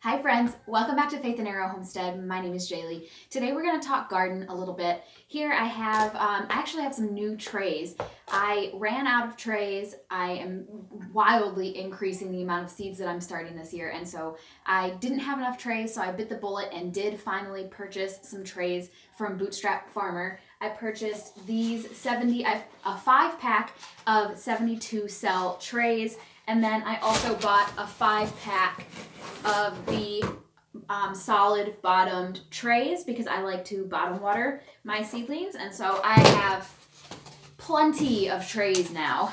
Hi friends, welcome back to Faith and Arrow Homestead. My name is Jaylee. Today we're going to talk garden a little bit. Here I actually have some new trays. I ran out of trays. I am wildly increasing the amount of seeds that I'm starting this year, and so I didn't have enough trays, so I bit the bullet and did finally purchase some trays from Bootstrap Farmer. I purchased these a 5-pack of 72 cell trays, and then I also bought a 5-pack of the solid bottomed trays because I like to bottom water my seedlings, and so I have plenty of trays now,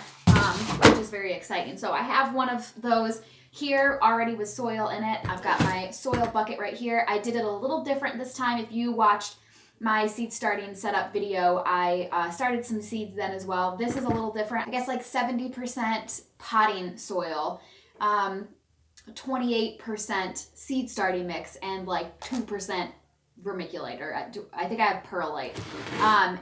which is very exciting. So I have one of those here already with soil in it. I've got my soil bucket right here. I did it a little different this time. If you watched my seed starting setup video, I started some seeds then as well. This is a little different. I guess like 70% potting soil, 28% seed starting mix, and like 2% vermiculator. I think I have perlite,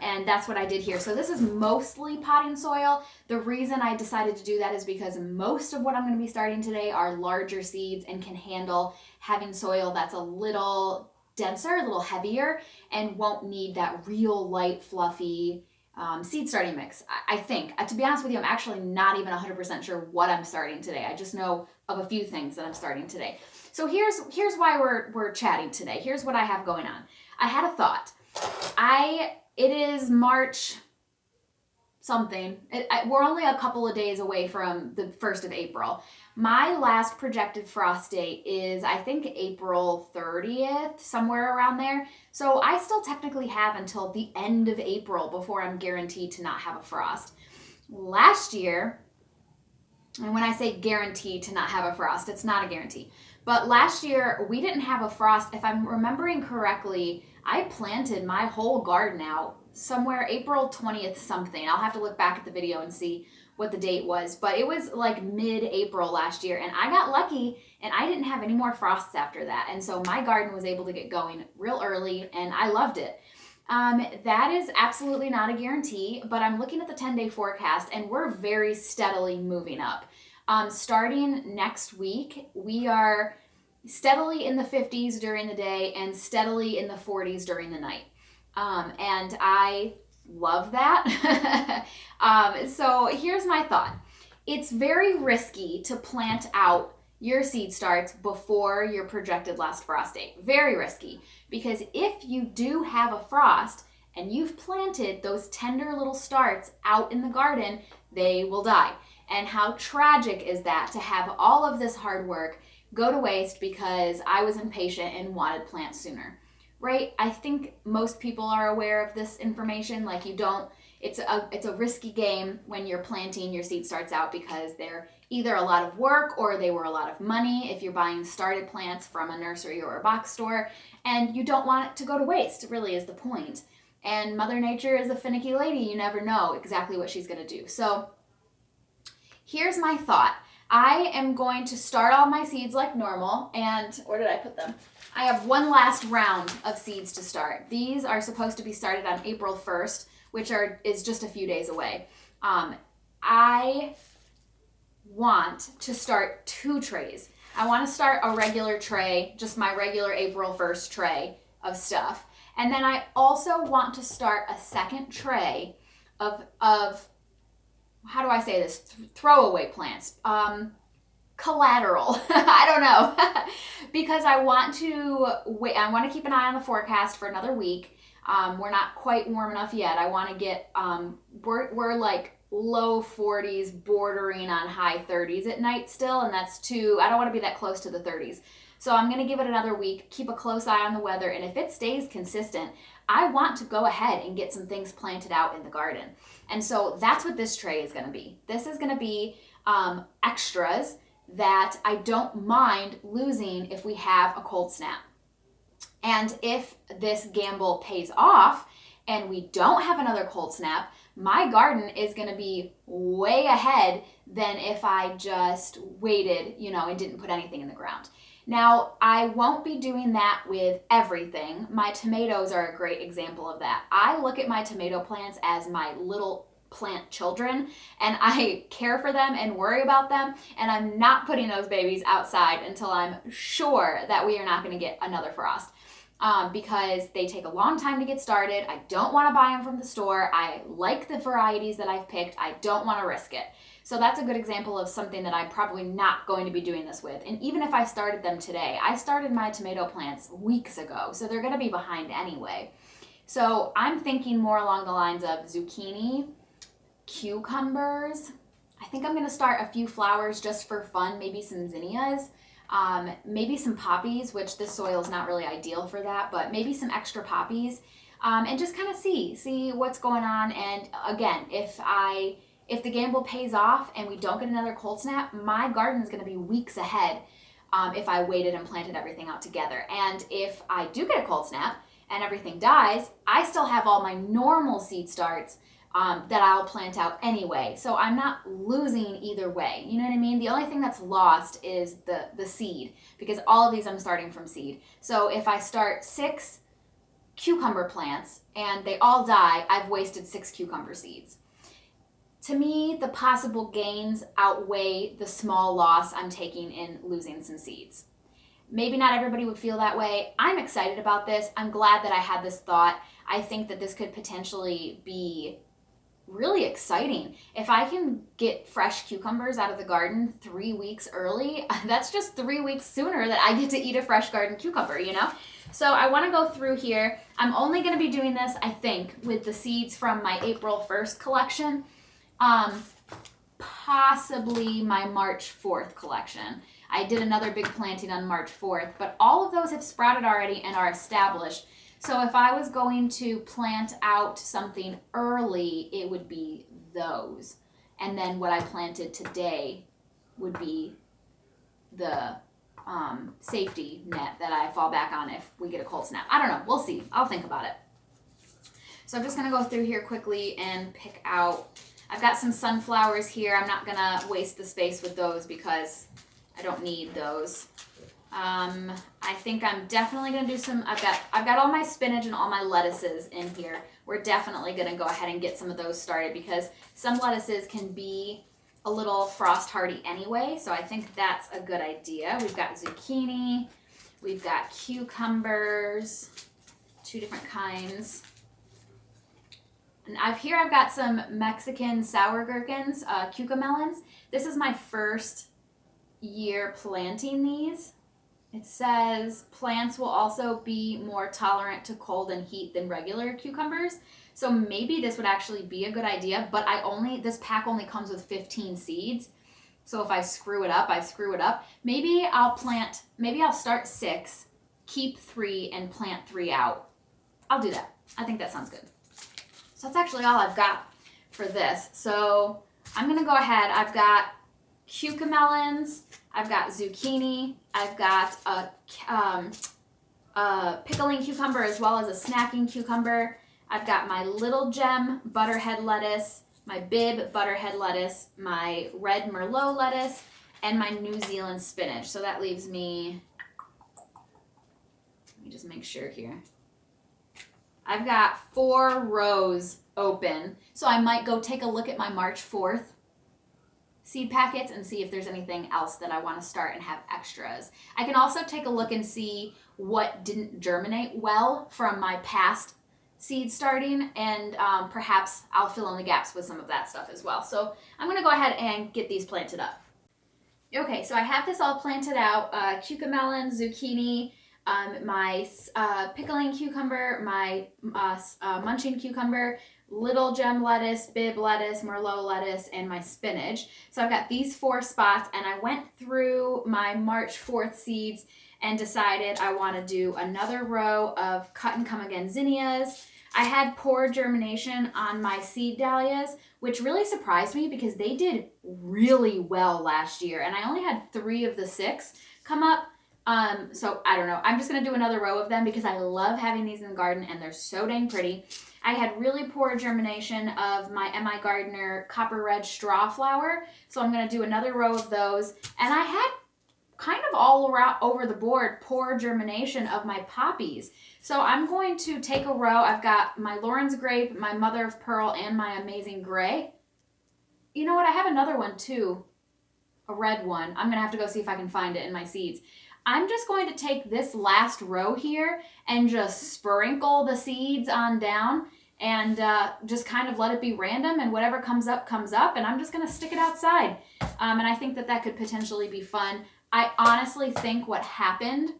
and that's what I did here. So this is mostly potting soil. The reason I decided to do that is because most of what I'm going to be starting today are larger seeds and can handle having soil that's a little denser, a little heavier, and won't need that real light, fluffy seed starting mix. I think, to be honest with you, I'm actually not even 100% sure what I'm starting today. I just know of a few things that I'm starting today. So here's why we're chatting today. Here's what I have going on. I had a thought. It is March something. We're only a couple of days away from the 1st of April. My last projected frost date is, I think, April 30th, somewhere around there. So I still technically have until the end of April before I'm guaranteed to not have a frost. Last year, and when I say guaranteed to not have a frost, it's not a guarantee. But last year, we didn't have a frost. If I'm remembering correctly, I planted my whole garden out somewhere April 20th something. I'll have to look back at the video and see what the date was, but it was like mid-April last year, and I got lucky and I didn't have any more frosts after that, and so my garden was able to get going real early and I loved it. That is absolutely not a guarantee, but I'm looking at the 10-day forecast and we're very steadily moving up. Starting next week, we are steadily in the 50s during the day and steadily in the 40s during the night. And I love that. So here's my thought. It's very risky to plant out your seed starts before your projected last frost date. Very risky, because if you do have a frost and you've planted those tender little starts out in the garden, they will die. And how tragic is that to have all of this hard work go to waste because I was impatient and wanted plants sooner? Right? I think most people are aware of this information. Like, it's a risky game when you're planting your seed starts out because they're either a lot of work or they were a lot of money if you're buying started plants from a nursery or a box store, and you don't want it to go to waste, really is the point. And Mother Nature is a finicky lady. You never know exactly what she's going to do. So here's my thought. I am going to start all my seeds like normal, and where did I put them? I have one last round of seeds to start. These are supposed to be started on April 1st, which is just a few days away. I want to start 2 trays. I want to start a regular tray, just my regular April 1st tray of stuff. And then I also want to start a second tray of how do I say this? Throwaway plants. Collateral. I don't know. Because I want to wait. I want to keep an eye on the forecast for another week. We're not quite warm enough yet. I want to get, we're like low 40s, bordering on high 30s at night still, and that's I don't want to be that close to the 30s. So I'm going to give it another week, keep a close eye on the weather, and if it stays consistent, I want to go ahead and get some things planted out in the garden. And so that's what this tray is going to be. This is going to be extras that I don't mind losing if we have a cold snap. And if this gamble pays off and we don't have another cold snap, my garden is going to be way ahead than if I just waited, and didn't put anything in the ground. Now, I won't be doing that with everything. My tomatoes are a great example of that. I look at my tomato plants as my little plant children, and I care for them and worry about them, and I'm not putting those babies outside until I'm sure that we are not going to get another frost. Because they take a long time to get started. I don't want to buy them from the store. I like the varieties that I've picked. I don't want to risk it. So that's a good example of something that I'm probably not going to be doing this with. And even if I started them today, I started my tomato plants weeks ago, so they're going to be behind anyway. So I'm thinking more along the lines of zucchini, cucumbers. I think I'm going to start a few flowers just for fun, maybe some zinnias. Maybe some poppies, which this soil is not really ideal for that, but maybe some extra poppies, and just kind of see what's going on. And again, if the gamble pays off and we don't get another cold snap, my garden is going to be weeks ahead if I waited and planted everything out together. And if I do get a cold snap and everything dies, I still have all my normal seed starts that I'll plant out anyway. So I'm not losing either way. You know what I mean? The only thing that's lost is the seed, because all of these I'm starting from seed. So if I start 6 cucumber plants and they all die, I've wasted 6 cucumber seeds. To me, the possible gains outweigh the small loss I'm taking in losing some seeds. Maybe not everybody would feel that way. I'm excited about this. I'm glad that I had this thought. I think that this could potentially be really exciting. If I can get fresh cucumbers out of the garden 3 weeks early, that's just 3 weeks sooner that I get to eat a fresh garden cucumber, you know? So I want to go through here. I'm only going to be doing this, I think, with the seeds from my April 1st collection, possibly my March 4th collection. I did another big planting on March 4th, but all of those have sprouted already and are established. So if I was going to plant out something early, it would be those. And then what I planted today would be the safety net that I fall back on if we get a cold snap. I don't know. We'll see. I'll think about it. So I'm just going to go through here quickly and pick out. I've got some sunflowers here. I'm not going to waste the space with those because I don't need those. I think I'm definitely going to do some, I've got all my spinach and all my lettuces in here. We're definitely going to go ahead and get some of those started because some lettuces can be a little frost hardy anyway. So I think that's a good idea. We've got zucchini, we've got cucumbers, 2 different kinds. And I've got some Mexican sour gherkins, cucamelons. This is my first year planting these. It says plants will also be more tolerant to cold and heat than regular cucumbers. So maybe this would actually be a good idea, but this pack only comes with 15 seeds. So if I screw it up, I screw it up. Maybe I'll start 6, keep 3, and plant 3 out. I'll do that. I think that sounds good. So that's actually all I've got for this. So I'm gonna go ahead. I've got cucamelons, I've got zucchini, I've got a pickling cucumber as well as a snacking cucumber. I've got my little gem butterhead lettuce, my bib butterhead lettuce, my red Merlot lettuce, and my New Zealand spinach. So that leaves me, let me just make sure here. I've got 4 rows open. So I might go take a look at my March 4th seed packets and see if there's anything else that I want to start and have extras. I can also take a look and see what didn't germinate well from my past seed starting, and perhaps I'll fill in the gaps with some of that stuff as well. So I'm going to go ahead and get these planted up. Okay, so I have this all planted out. Cucamelon, zucchini, my pickling cucumber, my munching cucumber, little gem lettuce, bib lettuce, Merlot lettuce, and my spinach. So I've got these 4 spots, and I went through my March 4th seeds and decided I want to do another row of cut and come again zinnias. I had poor germination on my seed dahlias, which really surprised me because they did really well last year, and I only had 3 of the 6 come up. So I don't know. I'm just going to do another row of them because I love having these in the garden and they're so dang pretty. I had really poor germination of my M.I. Gardner Copper Red Straw Flower, so I'm going to do another row of those. And I had kind of all around over the board poor germination of my poppies. So I'm going to take a row. I've got my Lauren's Grape, my Mother of Pearl, and my Amazing Gray. You know what? I have another one too, a red one. I'm going to have to go see if I can find it in my seeds. I'm just going to take this last row here and just sprinkle the seeds on down and just kind of let it be random, and whatever comes up, and I'm just going to stick it outside. And I think that that could potentially be fun. I honestly think what happened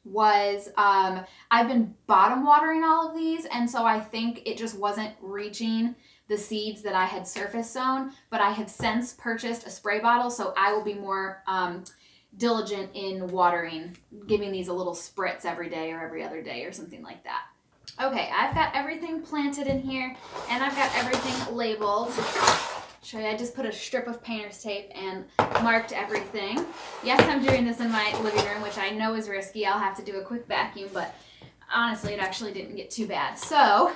was I've been bottom watering all of these, and so I think it just wasn't reaching the seeds that I had surface sown, but I have since purchased a spray bottle, so I will be more diligent in watering, giving these a little spritz every day or every other day or something like that. Okay, I've got everything planted in here, and I've got everything labeled. Show you, I just put a strip of painter's tape and marked everything. Yes, I'm doing this in my living room, which I know is risky. I'll have to do a quick vacuum, but honestly, it actually didn't get too bad. So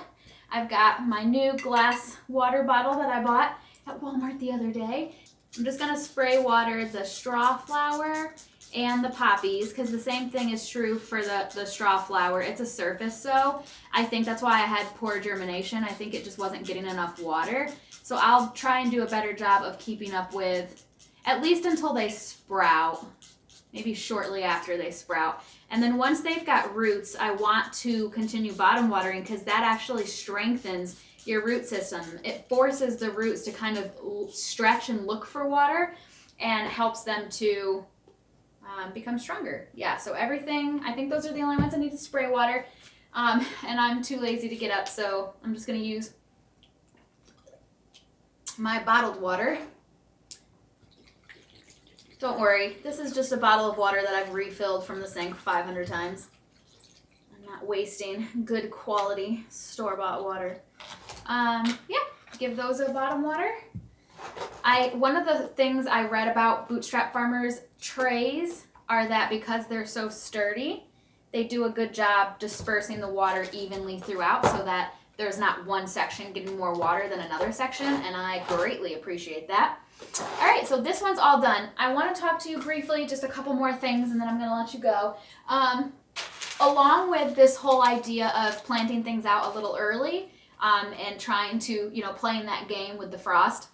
I've got my new glass water bottle that I bought at Walmart the other day. I'm just gonna spray water the straw flower and the poppies, because the same thing is true for the straw flower. It's a surface sow. I think that's why I had poor germination. I think it just wasn't getting enough water. So I'll try and do a better job of keeping up with, at least until they sprout, maybe shortly after they sprout. And then once they've got roots, I want to continue bottom watering, because that actually strengthens your root system. It forces the roots to kind of stretch and look for water, and helps them to become stronger. Yeah, so everything, I think those are the only ones I need to spray water. And I'm too lazy to get up, so I'm just gonna use my bottled water. Don't worry, this is just a bottle of water that I've refilled from the sink 500 times. I'm not wasting good quality store-bought water. Yeah, give those a bottom water. One of the things I read about Bootstrap Farmer's trays are that because they're so sturdy, they do a good job dispersing the water evenly throughout, so that there's not one section getting more water than another section, and I greatly appreciate that. All right, so this one's all done. I want to talk to you briefly, just a couple more things, and then I'm going to let you go. Along with this whole idea of planting things out a little early and trying to, playing that game with the frost,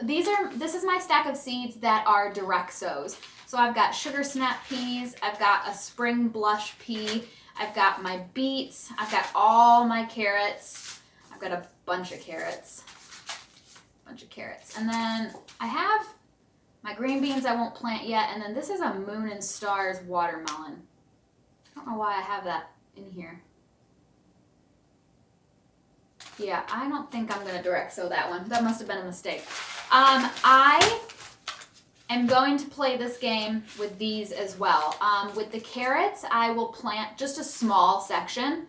this is my stack of seeds that are direct sows. So I've got sugar snap peas, I've got a spring blush pea, I've got my beets, I've got all my carrots, I've got a bunch of carrots, and then I have my green beans I won't plant yet, and then this is a Moon and Stars watermelon. I don't know why I have that in here. Yeah, I don't think I'm going to direct sow that one. That must have been a mistake. I am going to play this game with these as well. With the carrots, I will plant just a small section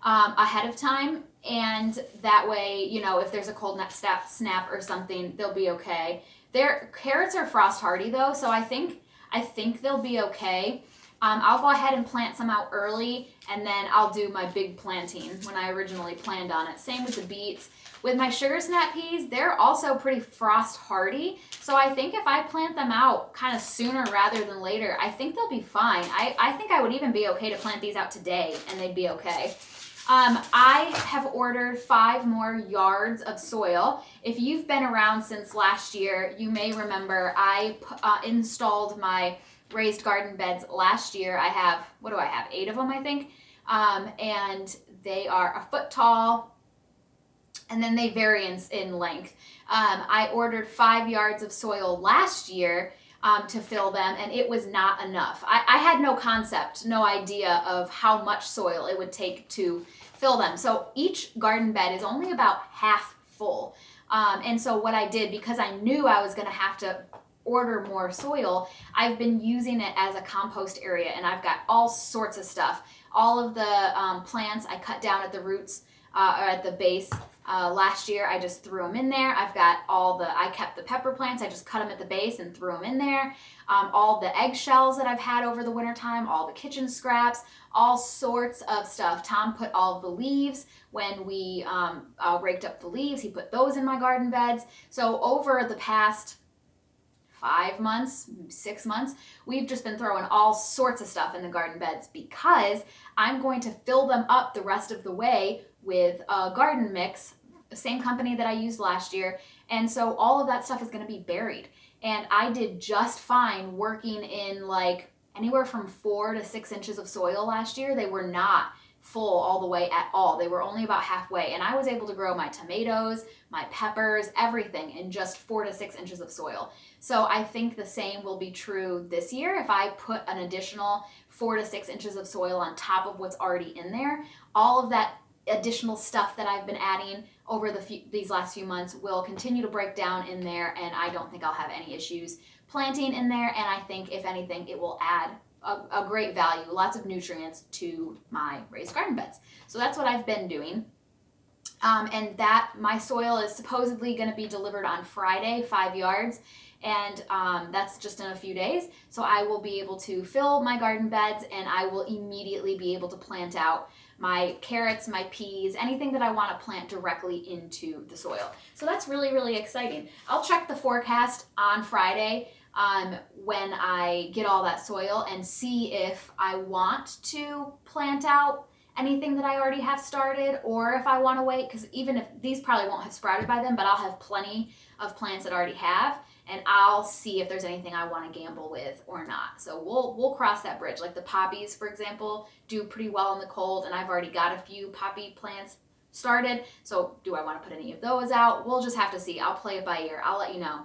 ahead of time, and that way, if there's a cold snap or something, they'll be okay. Carrots are frost hardy though, so I think they'll be okay. I'll go ahead and plant some out early, and then I'll do my big planting when I originally planned on it. Same with the beets. With my sugar snap peas, they're also pretty frost hardy, so I think if I plant them out kind of sooner rather than later, I think they'll be fine. I think I would even be okay to plant these out today, and they'd be okay. I have ordered 5 more yards of soil. If you've been around since last year, you may remember I installed my raised garden beds last year. I have, 8 of them, I think. And they are a foot tall, and then they vary in length. I ordered 5 yards of soil last year to fill them, and it was not enough. I had no concept, no idea of how much soil it would take to fill them. So each garden bed is only about half full. And so what I did, because I knew I was going to have to order more soil, I've been using it as a compost area, and I've got all sorts of stuff. All of the plants I cut down at the roots or at the base. Last year I just threw them in there. I kept the pepper plants, I just cut them at the base and threw them in there. All the eggshells that I've had over the winter time, all the kitchen scraps, all sorts of stuff. Tom put all the leaves when we raked up the leaves. He put those in my garden beds. So over the past 5 months, 6 months, we've just been throwing all sorts of stuff in the garden beds because I'm going to fill them up the rest of the way with a garden mix, the same company that I used last year. And so all of that stuff is going to be buried. And I did just fine working in like anywhere from 4 to 6 inches of soil last year. They were not full all the way at all. They were only about halfway. And I was able to grow my tomatoes, my peppers, everything in just 4 to 6 inches of soil. So I think the same will be true this year. If I put an additional 4 to 6 inches of soil on top of what's already in there, all of that additional stuff that I've been adding over these last few months will continue to break down in there, and I don't think I'll have any issues planting in there. And I think if anything, it will add a great value, lots of nutrients to my raised garden beds. So that's what I've been doing. And that my soil is supposedly going to be delivered on Friday, 5 yards. And that's just in a few days. So I will be able to fill my garden beds, and I will immediately be able to plant out my carrots, my peas, anything that I want to plant directly into the soil. So that's really, really exciting. I'll check the forecast on Friday when I get all that soil and see if I want to plant out anything that I already have started, or if I want to wait, because even if these probably won't have sprouted by then, but I'll have plenty of plants that I already have, and I'll see if there's anything I want to gamble with or not. So we'll cross that bridge. Like the poppies, for example, do pretty well in the cold, and I've already got a few poppy plants started. So do I want to put any of those out? We'll just have to see. I'll play it by ear. I'll let you know.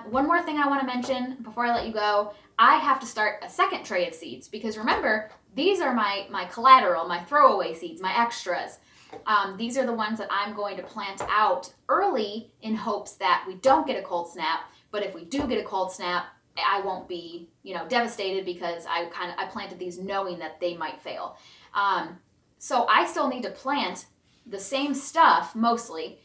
One more thing I want to mention before I let you go, I have to start a second tray of seeds, because remember, these are my collateral, my throwaway seeds, my extras. These are the ones that I'm going to plant out early in hopes that we don't get a cold snap. But if we do get a cold snap, I won't be, devastated, because I planted these knowing that they might fail. So I still need to plant the same stuff mostly,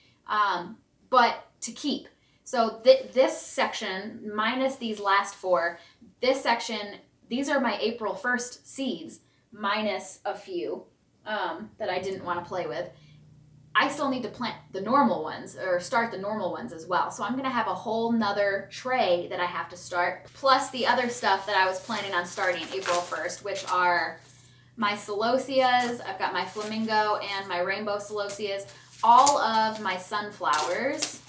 but to keep. So this section, minus these last 4, this section, these are my April 1st seeds, minus a few that I didn't want to play with. I still need to plant the normal ones, or start the normal ones as well. So I'm going to have a whole nother tray that I have to start, plus the other stuff that I was planning on starting April 1st, which are my celosias. I've got my flamingo and my rainbow celosias, all of my sunflowers.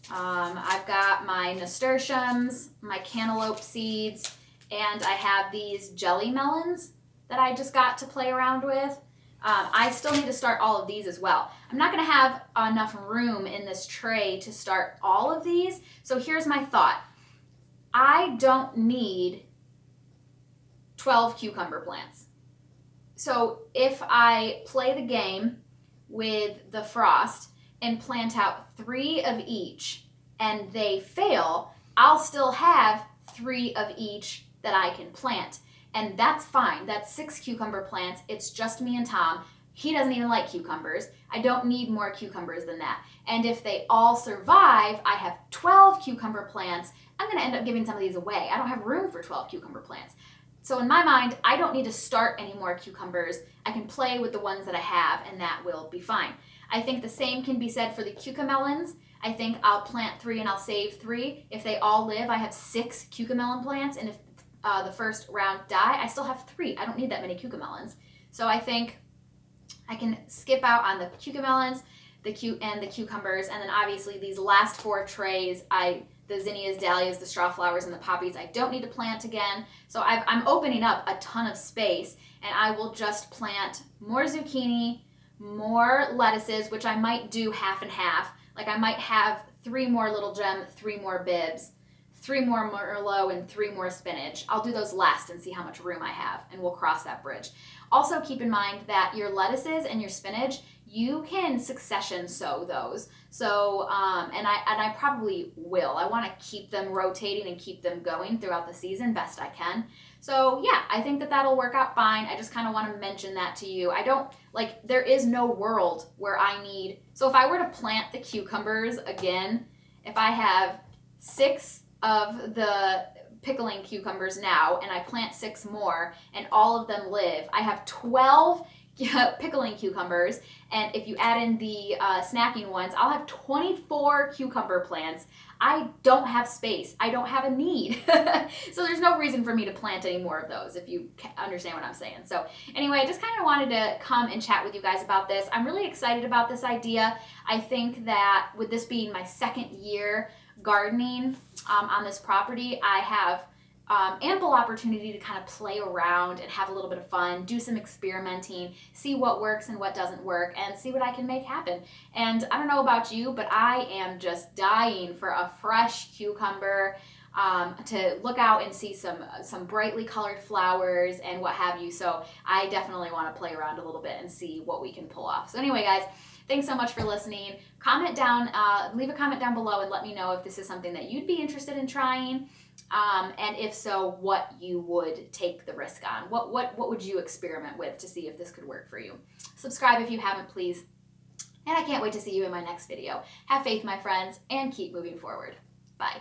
I've got my nasturtiums, my cantaloupe seeds, and I have these jelly melons that I just got to play around with. I still need to start all of these as well. I'm not going to have enough room in this tray to start all of these. So here's my thought. I don't need 12 cucumber plants. So if I play the game with the frost and plant out 3 of each and they fail, I'll still have 3 of each that I can plant. And that's fine. That's 6 cucumber plants. It's just me and Tom. He doesn't even like cucumbers. I don't need more cucumbers than that. And if they all survive, I have 12 cucumber plants. I'm going to end up giving some of these away. I don't have room for 12 cucumber plants. So in my mind, I don't need to start any more cucumbers. I can play with the ones that I have, and that will be fine. I think the same can be said for the cucamelons. I think I'll plant 3 and I'll save 3. If they all live, I have 6 cucamelon plants, and if the first round die, I still have 3. I don't need that many cucamelons. So I think I can skip out on the cucamelons, the cucumbers, and then obviously these last 4 trays, the zinnias, dahlias, the straw flowers, and the poppies, I don't need to plant again. So I'm opening up a ton of space, and I will just plant more zucchini, more lettuces, which I might do half and half. Like I might have 3 more little gem, 3 more bibs, 3 more Merlot, and 3 more spinach. I'll do those last and see how much room I have, and we'll cross that bridge. Also keep in mind that your lettuces and your spinach, you can succession sow those. So, and I probably will. I want to keep them rotating and keep them going throughout the season best I can. So yeah, I think that that'll work out fine. I just kind of want to mention that to you. There is no world where I need, so if I were to plant the cucumbers again, if I have 6 of the pickling cucumbers now and I plant 6 more and all of them live, I have 12 pickling cucumbers, and if you add in the snacking ones, I'll have 24 cucumber plants. I don't have space. I don't have a need. So there's no reason for me to plant any more of those, if you understand what I'm saying. So anyway, I just kind of wanted to come and chat with you guys about this. I'm really excited about this idea. I think that with this being my second year gardening on this property, I have ample opportunity to kind of play around and have a little bit of fun, do some experimenting, see what works and what doesn't work, and see what I can make happen. And I don't know about you, but I am just dying for a fresh cucumber, to look out and see some brightly colored flowers and what have you. So I definitely want to play around a little bit and see what we can pull off. So anyway, guys, thanks so much for listening. Comment down, leave a comment down below and let me know if this is something that you'd be interested in trying. And if so, what you would take the risk on. What would you experiment with to see if this could work for you? Subscribe if you haven't, please. And I can't wait to see you in my next video. Have faith, my friends, and keep moving forward. Bye.